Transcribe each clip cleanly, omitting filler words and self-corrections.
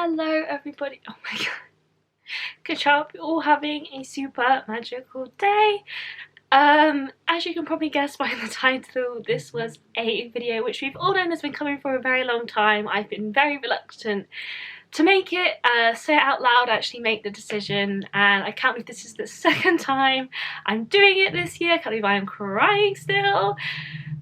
Hello everybody. Oh my god. KACHOW, you're all having a super magical day. As you can probably guess by the title, this was a video which we've all known has been coming for a very long time. I've been very reluctant to make it, say it out loud, actually make the decision, and I can't believe this is the second time I'm doing it this year. I can't believe I am crying still.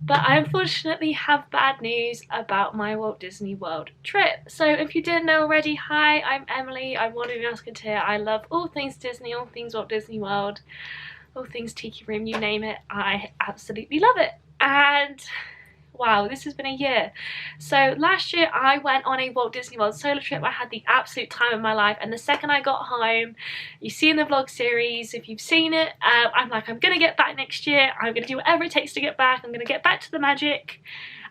But I unfortunately have bad news about my Walt Disney World trip. So if you didn't know already, hi, I'm Emily, I'm Wanna Be Mouseketeer. I love all things Disney, all things Walt Disney World, all things Tiki Room, you name it. I absolutely love it. And wow, this has been a year. So last year I went on a Walt Disney World solo trip. I had the absolute time of my life, and the second I got home, you see in the vlog series, if you've seen it, I'm like, I'm gonna get back next year. I'm gonna do whatever it takes to get back. I'm gonna get back to the magic.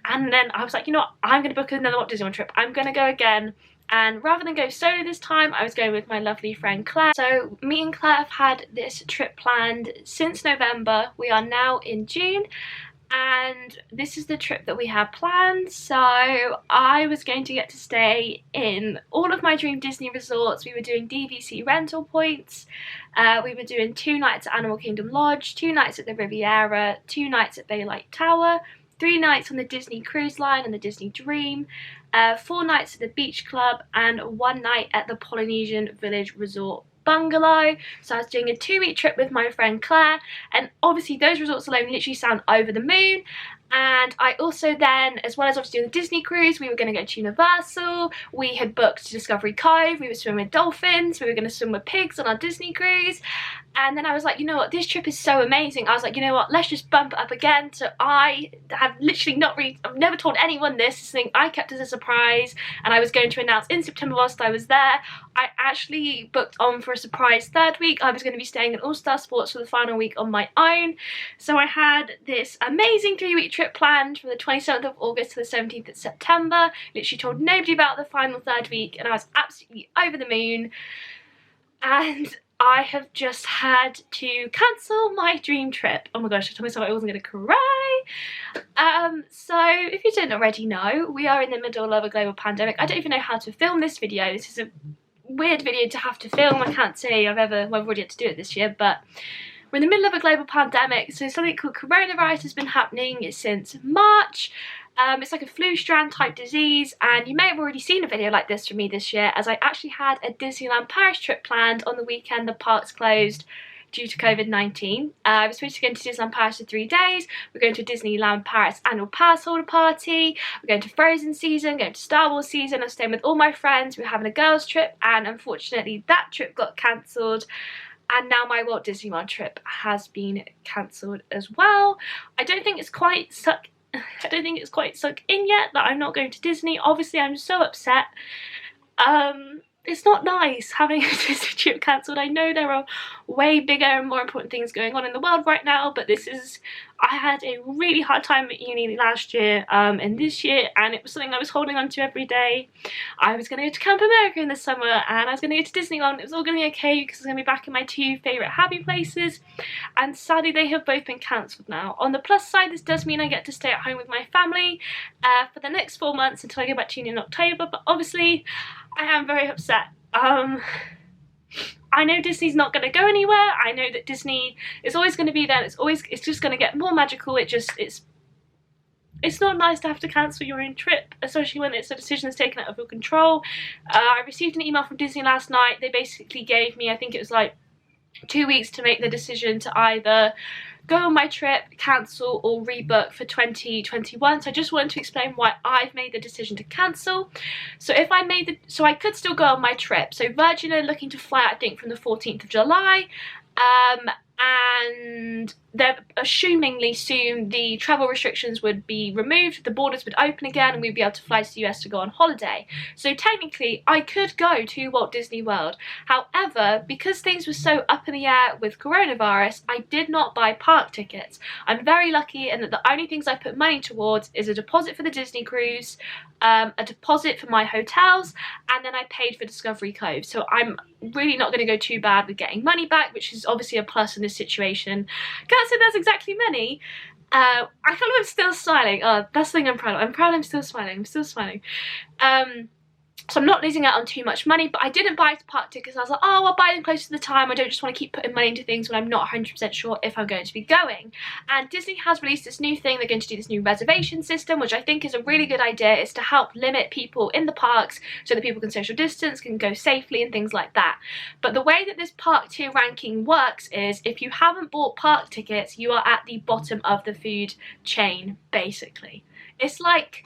And then I was like, you know what, I'm gonna book another Walt Disney World trip. I'm gonna go again. And rather than go solo this time, I was going with my lovely friend Claire. So me and Claire have had this trip planned since November. We are now in June, and this is the trip that we have planned. So I was going to get to stay in all of my dream Disney resorts. We were doing DVC rental points. We were doing 2 nights at Animal Kingdom Lodge, 2 nights at the Riviera, 2 nights at Baylight Tower, 3 nights on the Disney Cruise Line and the Disney Dream, 4 nights at the Beach Club, and 1 night at the Polynesian Village Resort Bungalow. So I was doing a 2-week trip with my friend Claire, and obviously those resorts alone literally sound over the moon. And I also then, as well as obviously doing the Disney cruise, we were going to go to Universal. We had booked Discovery Cove. We were swimming with dolphins. We were going to swim with pigs on our Disney cruise. And then I was like, you know what, this trip is so amazing. I was like, you know what, let's just bump it up again. So I have literally I've never told anyone this thing I kept as a surprise, and I was going to announce in September whilst I was there. I actually booked on for a surprise 3rd week. I was going to be staying at All Star Sports for the final week on my own. So I had this amazing 3-week trip planned from the 27th of August to the 17th of September. Literally told nobody about the final 3rd week, and I was absolutely over the moon. And I have just had to cancel my dream trip. Oh my gosh, I told myself I wasn't going to cry. So if you didn't already know, we are in the middle of a global pandemic. I don't even know how to film this video. This is a weird video to have to film. I can't say I've already had to do it this year, but we're in the middle of a global pandemic. So something called coronavirus has been happening since March. It's like a flu strand type disease, and you may have already seen a video like this from me this year, as I actually had a Disneyland Paris trip planned on the weekend the parks closed due to COVID-19. I was supposed to go into Disneyland Paris for 3 days. We're going to a Disneyland Paris annual pass holder party. We're going to Frozen season, going to Star Wars season. I'm staying with all my friends. We're having a girls trip, and unfortunately that trip got cancelled. And now my Walt Disney World trip has been cancelled as well. I don't think it's quite sunk in yet that I'm not going to Disney. Obviously, I'm so upset. It's not nice having a Disney trip cancelled. I know there are way bigger and more important things going on in the world right now, but I had a really hard time at uni last year and this year, and it was something I was holding on to every day. I was going to go to Camp America in the summer, and I was going to go to Disney World, and it was all going to be okay because I was going to be back in my 2 favourite happy places, and sadly they have both been cancelled now. On the plus side, this does mean I get to stay at home with my family for the next 4 months until I go back to uni in October, but obviously I am very upset. I know Disney's not going to go anywhere. I know that Disney is always going to be there. It's just going to get more magical. It's not nice to have to cancel your own trip, especially when it's a decision that's taken out of your control. I received an email from Disney last night. They basically gave me, I think it was like 2 weeks to make the decision to either go on my trip, cancel, or rebook for 2021. So I just wanted to explain why I've made the decision to cancel. So I could still go on my trip. So Virgin are looking to fly, I think, from the 14th of July. And they're assumingly soon the travel restrictions would be removed, the borders would open again, and we'd be able to fly to the US to go on holiday. So technically I could go to Walt Disney World. However, because things were so up in the air with coronavirus, I did not buy park tickets. I'm very lucky in that the only things I put money towards is a deposit for the Disney cruise, a deposit for my hotels, and then I paid for Discovery Cove. So I'm really not going to go too bad with getting money back, which is obviously a plus in this situation. Can't say there's exactly many. I can't believe I'm still smiling. Oh, that's the thing I'm proud of. I'm proud I'm still smiling. I'm still smiling. So I'm not losing out on too much money, but I didn't buy park tickets. I was like, oh, I'll buy them close to the time. I don't just want to keep putting money into things when I'm not 100% sure if I'm going to be going. And Disney has released this new thing. They're going to do this new reservation system, which I think is a really good idea. It's to help limit people in the parks so that people can social distance, can go safely and things like that. But the way that this park tier ranking works is if you haven't bought park tickets, you are at the bottom of the food chain, basically. It's like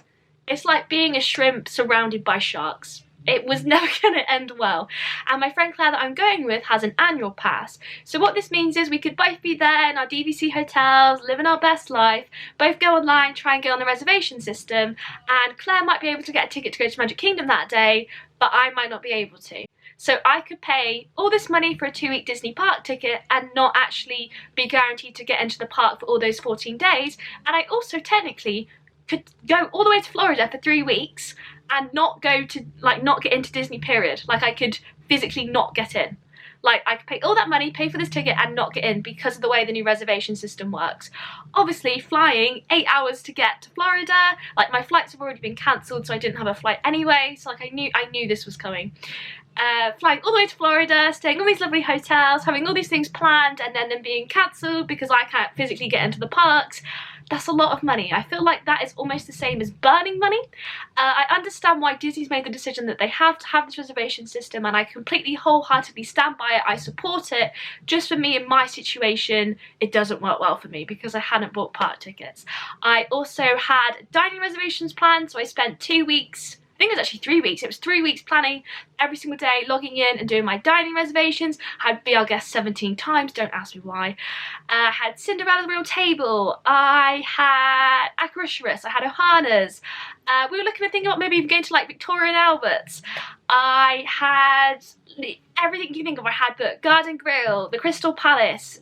being a shrimp surrounded by sharks. It was never going to end well. And my friend Claire that I'm going with has an annual pass. So what this means is we could both be there in our DVC hotels, living our best life, both go online, try and get on the reservation system, and Claire might be able to get a ticket to go to Magic Kingdom that day, but I might not be able to. So I could pay all this money for a 2-week Disney park ticket and not actually be guaranteed to get into the park for all those 14 days. And I also technically could go all the way to Florida for 3 weeks and not go to, like, not get into Disney, period. Like, I could physically not get in. Like, I could pay all that money, pay for this ticket and not get in because of the way the new reservation system works. Obviously, flying 8 hours to get to Florida, like, my flights have already been cancelled, so I didn't have a flight anyway, so like I knew this was coming. Flying all the way to Florida, staying in all these lovely hotels, having all these things planned and then them being cancelled because I can't physically get into the parks. That's a lot of money. I feel like that is almost the same as burning money. I understand why Disney's made the decision that they have to have this reservation system, and I completely wholeheartedly stand by it. I support it. Just for me in my situation, it doesn't work well for me because I hadn't bought park tickets. I also had dining reservations planned, so I spent 2 weeks, I think it was actually 3 weeks. It was 3 weeks planning every single day, logging in and doing my dining reservations. I had Be Our Guest 17 times, don't ask me why. I had Cinderella's Real Table. I had Acaricious. I had Ohana's. We were looking at thinking about maybe even going to like Victoria and Albert's. I had everything you think of. I had the Garden Grill, the Crystal Palace.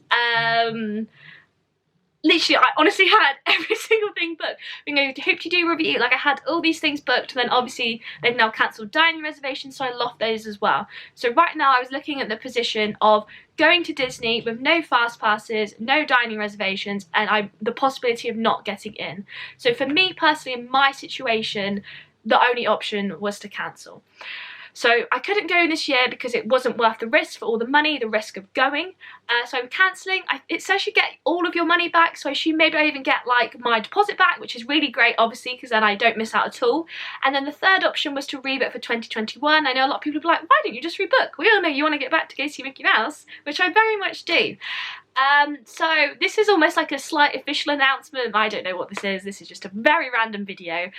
Literally, I honestly had every single thing booked. We're going to Hoop-de-Doo review, like I had all these things booked, and then obviously they've now cancelled dining reservations, so I lost those as well. So right now I was looking at the position of going to Disney with no fast passes, no dining reservations, and the possibility of not getting in. So for me personally, in my situation, the only option was to cancel. So I couldn't go this year because it wasn't worth the risk for all the money, the risk of going. So I'm cancelling. It says you get all of your money back, so I assume maybe I even get like my deposit back, which is really great obviously because then I don't miss out at all. And then the third option was to rebook for 2021. I know a lot of people are like, why don't you just rebook? We all know you want to get back to go see Mickey Mouse, which I very much do. So this is almost like a slight official announcement. I don't know what this is. This is just a very random video.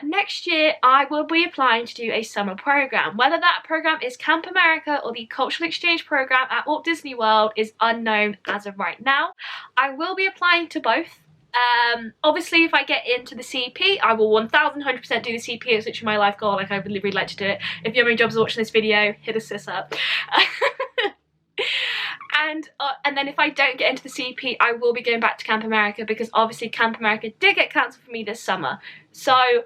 Next year I will be applying to do a summer program. Whether that program is Camp America or the cultural exchange program at Walt Disney World is unknown as of right now. I will be applying to both. Obviously if I get into the CP, I will 1000% do the CP. It's literally my life goal. Like, I would really like to do it. If your own jobs are watching this video, hit a sis up. And then if I don't get into the CP, I will be going back to Camp America because obviously Camp America did get cancelled for me this summer. So,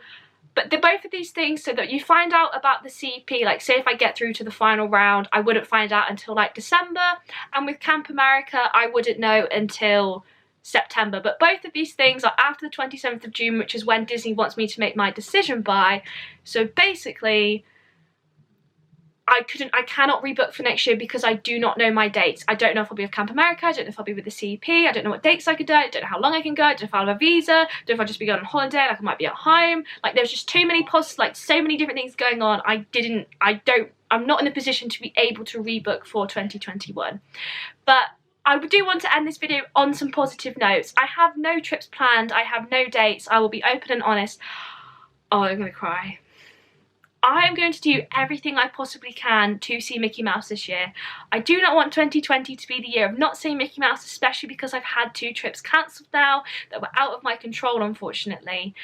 but both of these things, so that you find out about the CP, like say if I get through to the final round, I wouldn't find out until like December. And with Camp America, I wouldn't know until September. But both of these things are after the 27th of June, which is when Disney wants me to make my decision by. So basically, I cannot rebook for next year because I do not know my dates. I don't know if I'll be with Camp America, I don't know if I'll be with the CP, I don't know what dates I could do, I don't know how long I can go, I don't know if I'll have a visa, I don't know if I'll just be going on holiday, like I might be at home. Like there's just too many like so many different things going on. I'm not in a position to be able to rebook for 2021. But I do want to end this video on some positive notes. I have no trips planned, I have no dates, I will be open and honest. Oh, I'm gonna cry. I am going to do everything I possibly can to see Mickey Mouse this year. I do not want 2020 to be the year of not seeing Mickey Mouse, especially because I've had 2 trips cancelled now that were out of my control, unfortunately.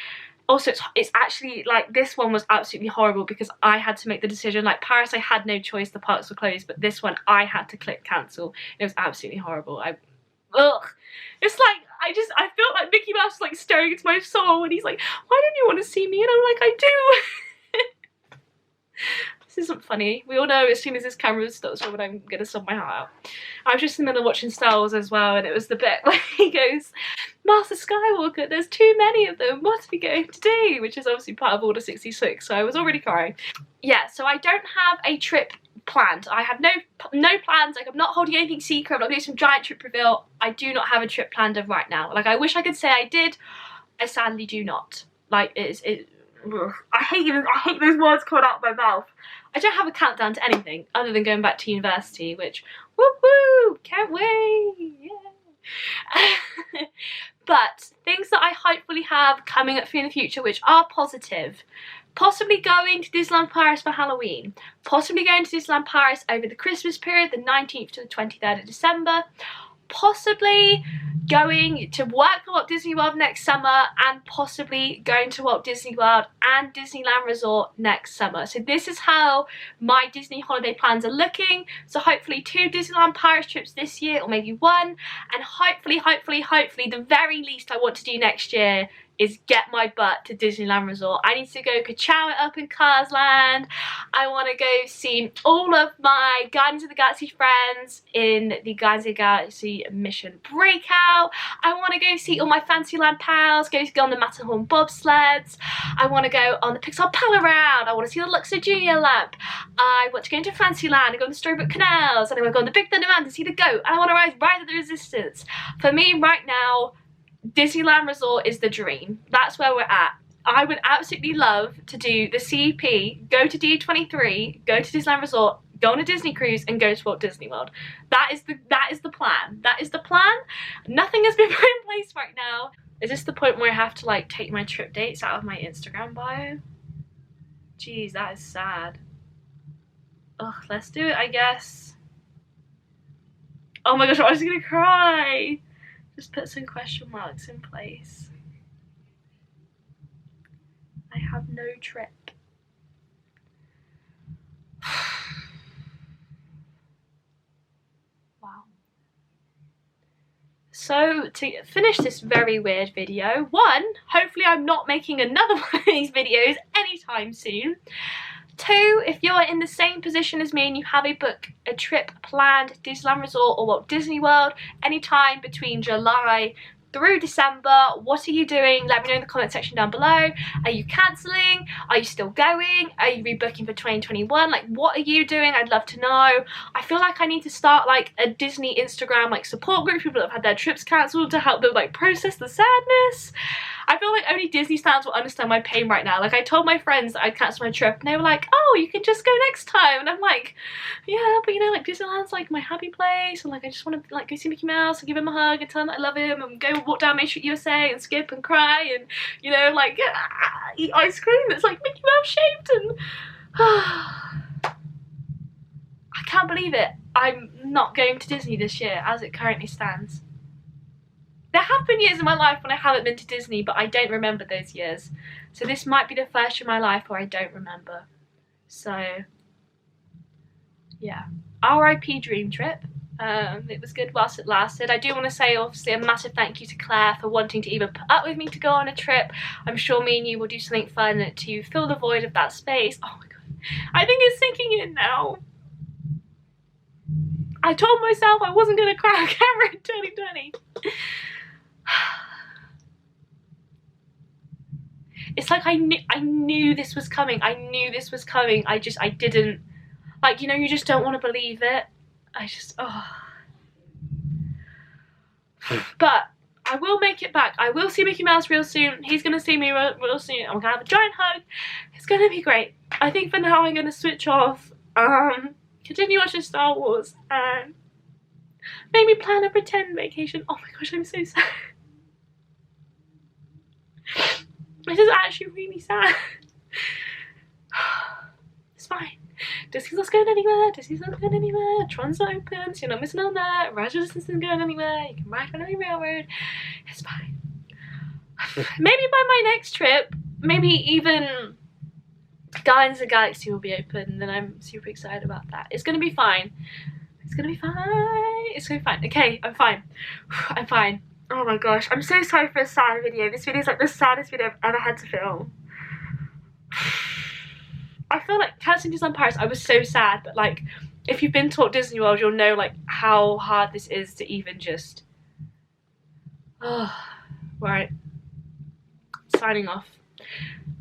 Also, it's actually, like, this one was absolutely horrible because I had to make the decision. Like, Paris, I had no choice, the parks were closed, but this one, I had to click cancel. It was absolutely horrible. Ugh. It's like, I felt like Mickey Mouse was, like, staring into my soul, and he's like, why don't you want to see me? And I'm like, I do. this isn't funny. We all know as soon as this camera stops when I'm gonna sob my heart out. I was just in the middle of watching Star Wars as well, and it was the bit where he goes, Master Skywalker, there's too many of them, what are we going to do? Which is obviously part of Order 66, so I was already crying. Yeah, so I don't have a trip planned. I have no plans. Like, I'm not holding anything secret. I'm not doing some giant trip reveal. I do not have a trip planned of right now. Like, I wish I could say I did. I sadly do not. Like, I hate those words coming out of my mouth. I don't have a countdown to anything other than going back to university, which, woo, can't wait, yeah. But things that I hopefully have coming up for you in the future, which are positive. Possibly going to Disneyland Paris for Halloween. Possibly going to Disneyland Paris over the Christmas period, the 19th to the 23rd of December. Possibly going to work for Walt Disney World next summer, and possibly going to Walt Disney World and Disneyland Resort next summer. So this is how my Disney holiday plans are looking. So hopefully 2 Disneyland Paris trips this year, or maybe 1. And hopefully, the very least I want to do next year is get my butt to Disneyland Resort. I need to go KACHOW it up in Cars Land. I want to go see all of my Guardians of the Galaxy friends in the Guardians of the Galaxy Mission Breakout. I want to go see all my Fantasyland pals, go on the Matterhorn bobsleds. I want to go on the Pixar Pal Around. I want to see the Luxor Junior Lamp. I want to go into Fantasyland and go on the Storybook Canals. And I want to go on the Big Thunder Mountain to see the goat. And I want to ride Rise of the Resistance. For me right now, Disneyland Resort is the dream. That's where we're at. I would absolutely love to do the CEP, go to D23, go to Disneyland Resort, go on a Disney cruise, and go to Walt Disney World. That is the plan. That is the plan. Nothing has been put in place right now. Is this the point where I have to like take my trip dates out of my Instagram bio? Jeez, that is sad. Ugh, let's do it, I guess. Oh my gosh, I was gonna cry. Just put some question marks in place. I have no trip. Wow. So to finish this very weird video, 1, hopefully I'm not making another one of these videos anytime soon. 2, if you're in the same position as me and you have a trip planned, Disneyland Resort or Walt Disney World, anytime between July through December, what are you doing? Let me know in the comment section down below. Are you cancelling? Are you still going? Are you rebooking for 2021? Like, what are you doing? I'd love to know. I feel like I need to start like a Disney Instagram like support group, people that have had their trips cancelled, to help them like process the sadness. I feel like only Disney fans will understand my pain right now. Like, I told my friends that I'd cancel my trip, and they were like, oh, you can just go next time. And I'm like, yeah, but you know, like, Disneyland's like my happy place, and like, I just want to like go see Mickey Mouse and give him a hug and tell him that I love him, and go walk down Main Street USA and skip and cry, and you know, like, eat ice cream that's like Mickey Mouse shaped, and I can't believe it. I'm not going to Disney this year as it currently stands. There have been years in my life when I haven't been to Disney, but I don't remember those years. So this might be the first year of my life where I don't remember. So, yeah. RIP dream trip. It was good whilst it lasted. I do want to say, obviously, a massive thank you to Claire for wanting to even put up with me to go on a trip. I'm sure me and you will do something fun to fill the void of that space. Oh my god. I think it's sinking in now. I told myself I wasn't going to cry on camera in 2020. It's like I knew this was coming. I knew this was coming. I didn't, like, you know, you just don't want to believe it. But I will make it back. I will see Mickey Mouse real soon. He's going to see me real soon. I'm going to have a giant hug. It's going to be great. I think for now I'm going to switch off, continue watching Star Wars, and maybe plan a pretend vacation. Oh my gosh, I'm so sad. This is actually really sad. It's fine. Disney's not going anywhere. Disney's not going anywhere. Tron's not open, so you're not missing on that. Rise of the Resistance isn't going anywhere. You can ride on any railroad. It's fine. Maybe by my next trip, maybe even Guardians of the Galaxy will be open, and I'm super excited about that. It's going to be fine. It's going to be fine. It's going to be fine. Okay, I'm fine. I'm fine. Oh my gosh, I'm so sorry for a sad video. This video is like the saddest video I've ever had to film. I feel like cancelling Disneyland Paris, I was so sad, but like, if you've been to Walt Disney World, you'll know like how hard this is to even just. Oh, right. Signing off.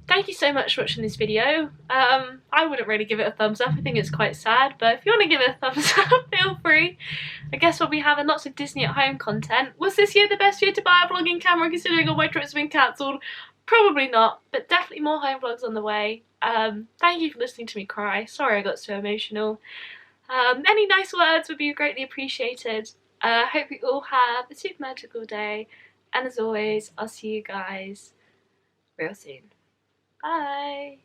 Thank you so much for watching this video. I wouldn't really give it a thumbs up, I think it's quite sad, but if you want to give it a thumbs up, feel free. I guess we'll be having lots of Disney at home content. Was this year the best year to buy a vlogging camera considering all my trips have been cancelled? Probably not, but definitely more home vlogs on the way. Thank you for listening to me cry. Sorry I got so emotional. Any nice words would be greatly appreciated. Hope you all have a super magical day, and as always, I'll see you guys real soon. Bye!